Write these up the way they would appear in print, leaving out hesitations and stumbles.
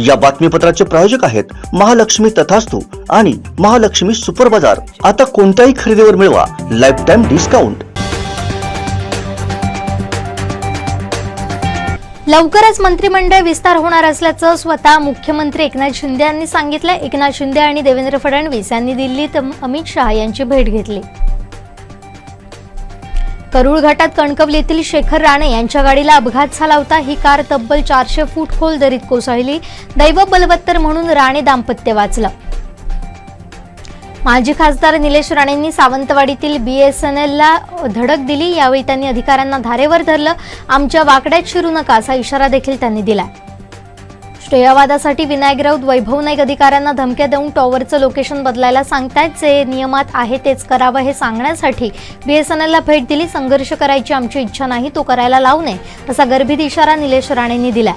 या बातमीपत्राचे प्रायोजक आहेत महालक्ष्मी तथास्तु आणि महालक्ष्मी सुपर बाजार। आता कोणत्याही खरेदीवर मिळवा लाइफ टाइम डिस्काउंट। लवकरच मंत्रिमंडळ विस्तार होणार असल्याचं स्वतः मुख्यमंत्री एकनाथ शिंदे यांनी सांगितलं। एकनाथ शिंदे आणि देवेंद्र फडणवीस यांनी दिल्लीत अमित शहा यांची भेट घेतली। करूळ घाटात कणकवलीतील शेखर राणे यांच्या गाडीला अपघात झाला होता। ही कार तब्बल 400 फूट खोल दरीत कोसळली। दैव बलवत्तर म्हणून राणे दाम्पत्य वाचलं। माजी खासदार निलेश राणेंनी सावंतवाडीतील BSNLला धडक दिली। यावेळी त्यांनी अधिकाऱ्यांना धारेवर धरलं। आमच्या वाकड्यात शिरू नका असा इशारा देखील त्यांनी दिला। श्रेयवादासाठी विनायक राऊत वैभव नाईक अधिकाऱ्यांना धमक्या देऊन टॉवरचं लोकेशन बदलायला सांगतायत। जे नियमात आहे तेच करावं हे सांगण्यासाठी BSNLला भेट दिली। संघर्ष करायची आमची इच्छा नाही, तो करायला लावू नये असा गर्भित इशारा निलेश राणेंनी दिला।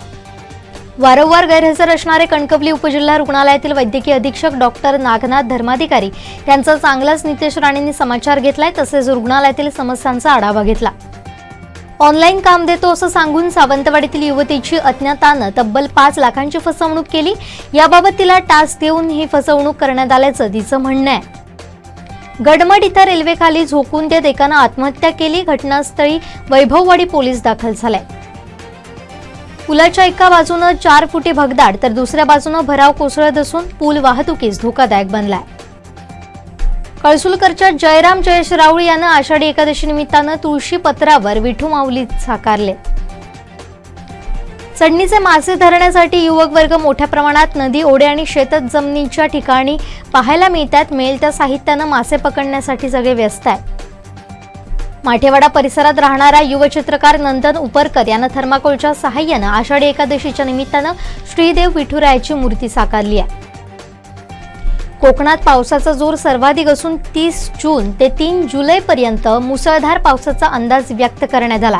वारंवार गैरहजर असणारे कणकवली उपजिल्हा रुग्णालयातील वैद्यकीय अधीक्षक डॉक्टर नागनाथ धर्माधिकारी यांचा चांगलाच नितेश राणेंनी समाचार घेतलाय। तसेच रुग्णालयातील समस्यांचा आढावा घेतला। ऑनलाईन काम देतो असं सांगून सावंतवाडीतील युवतीची अज्ञातानं तब्बल 5 लाखांची फसवणूक केली। याबाबत तिला टास्क देऊन ही फसवणूक करण्यात आल्याचं तिचं म्हणणं आहे। गडमड इथं रेल्वेखाली झोकून देत एकानं आत्महत्या केली। घटनास्थळी वैभववाडी पोलीस दाखल झाले। पुलाच्या एका बाजूनं 4 फुटी भगदाड तर दुसऱ्या बाजूनं भराव कोसळत असून पूल वाहतुकीस धोकादायक बनलाय। कळसुलकरच्या जयराम जयेश राऊळ यानं आषाढी एकादशी निमित्तानं तुळशी पत्रावर विठू माऊली साकारले। चढणीचे मासे धरण्यासाठी युवक वर्ग मोठ्या प्रमाणात नदी, ओढे आणि शेत जमिनीच्या ठिकाणी पाहायला मिळतात। मिळेल त्या साहित्यानं मासे पकडण्यासाठी सगळे व्यस्त आहेत। माठेवाडा परिसरात राहणारा युवा चित्रकार नंदन उपरकर यानं थर्माकोलच्या सहाय्यानं आषाढी एकादशीच्या निमित्तानं श्रीदेव विठुरायाची मूर्ती साकारली आहे। कोकणात पावसाचा जोर सर्वाधिक असून 30 जून ते 3 जुलैपर्यंत मुसळधार पावसाचा अंदाज व्यक्त करण्यात आला।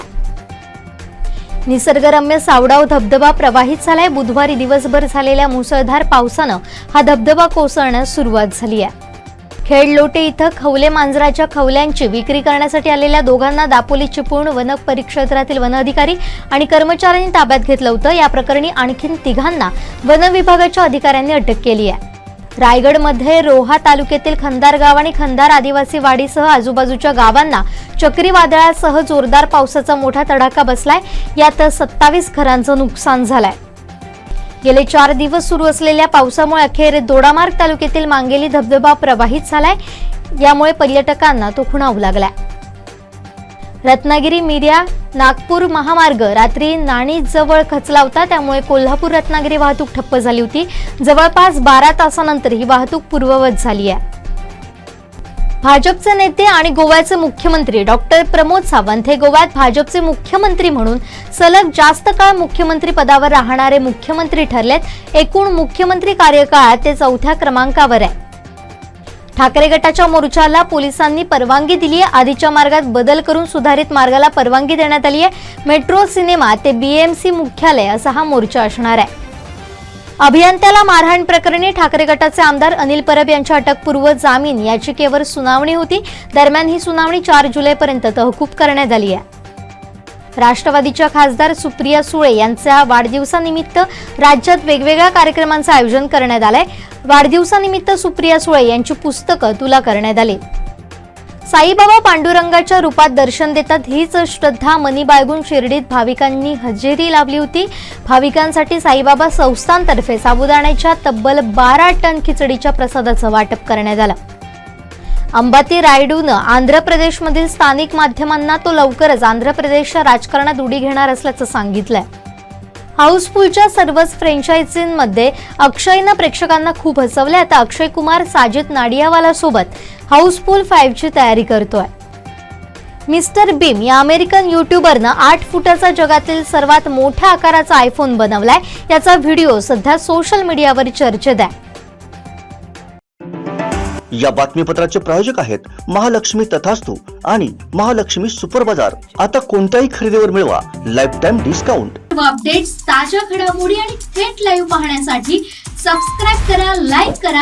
निसर्गरम्य सावडाव धबधबा प्रवाहित झालाय। बुधवारी दिवसभर झालेल्या मुसळधार पावसानं हा धबधबा कोसळण्यास सुरुवात झाली आहे। खेडलोटे इथं खवले मांजराच्या खवल्यांची विक्री करण्यासाठी आलेल्या दोघांना दापोली चिपळूण वन परिक्षेत्रातील वन अधिकारी आणि कर्मचाऱ्यांनी ताब्यात घेतलं होतं। या प्रकरणी आणखी 3घांना वन विभागाच्या अधिकाऱ्यांनी अटक केली आहे। रायगडमध्ये रोहा तालुक्यातील खंदार गाव आणि खंदार आदिवासी वाडीसह आजूबाजूच्या गावांना चक्रीवादळासह जोरदार पावसाचा मोठा तडाखा बसलाय। यात 27 घरांचं नुकसान झालंय। गेले 4 दिवस सुरू असलेल्या पावसामुळे अखेर दोडामार्ग तालुक्यातील मांगेली धबधबा प्रवाहित झालाय। यामुळे पर्यटकांना तो खुणावू लागलाय। रत्नागिरी मिर्या नागपूर महामार्ग रात्री नाणीजवळ खचला होता। त्यामुळे कोल्हापूर रत्नागिरी वाहतूक ठप्प झाली होती। जवळपास 12 तासानंतर ही वाहतूक पूर्ववत झाली आहे। भाजपचे नेते आणि गोव्याचे मुख्यमंत्री डॉक्टर प्रमोद सावंत हे गोव्यात भाजपचे मुख्यमंत्री म्हणून सलग जास्त काळ मुख्यमंत्री पदावर राहणारे मुख्यमंत्री ठरलेत। एकूण मुख्यमंत्री कार्यकाळात ते 4थ्या क्रमांकावर आहे। ठाकरे गटाच्या मोर्चाला पोलिसांनी परवानगी दिली आहे। आधीच्या मार्गात बदल करून सुधारित मार्गाला परवानगी देण्यात आली आहे। मेट्रो, सिनेमा ते BMC मुख्यालय असा हा मोर्चा असणार आहे। अभियंत्याला मारहाण प्रकरणी ठाकरे गटाचे आमदार अनिल परब यांच्या अटकपूर्व जामीन याचिकेवर सुनावणी होती। दरम्यान ही सुनावणी 4 जुलैपर्यंत तहकूब करण्यात आली आहे। राष्ट्रवादीच्या खासदार सुप्रिया सुळे यांच्या वाढदिवसानिमित्त राज्यात वेगवेगळ्या कार्यक्रमांचं आयोजन करण्यात आलंय। वाढदिवसानिमित्त सुप्रिया सुळे यांची पुस्तकं तुला करण्यात आली। साईबाबा पांडुरंगाच्या रूपात दर्शन देतात हीच श्रद्धा मनी बाळगून शिर्डीत भाविकांनी हजेरी लावली होती। भाविकांसाठी साईबाबा संस्थानतर्फे साबुदाण्याच्या तब्बल 12 टन खिचडीच्या प्रसादाचं वाटप करण्यात आलं। अंबाती रायडूनं आंध्र प्रदेशमधील स्थानिक माध्यमांना तो लवकरच आंध्र प्रदेशच्या राजकारणात उडी घेणार असल्याचं सांगितलंय। हाऊसफुलच्या सर्वच फ्रँचायझींमध्ये अक्षयनं प्रेक्षकांना खूप हसवले। आता अक्षय कुमार साजिद नाडियावाला सोबत हाऊसफुल 5ची तयारी करतोय। मिस्टर बीम या अमेरिकन यूट्यूबरनं 8 फुटाचा जगातील सर्वात मोठ्या आकाराचा आयफोन बनवलाय। याचा व्हिडिओ सध्या सोशल मीडियावर चर्चेत आहे। या बातमीपत्राचे प्रायोजक आहेत महालक्ष्मी तथास्तु आणि महालक्ष्मी सुपर बाजार। आता कोणत्याही खरेदीवर मिळवा लाइफ टाइम डिस्काउंट। अपडेट्स, ताज्या घडामोडी आणि थेट लाईव्ह पाहण्यासाठी सबस्क्राइब करा, लाईक करा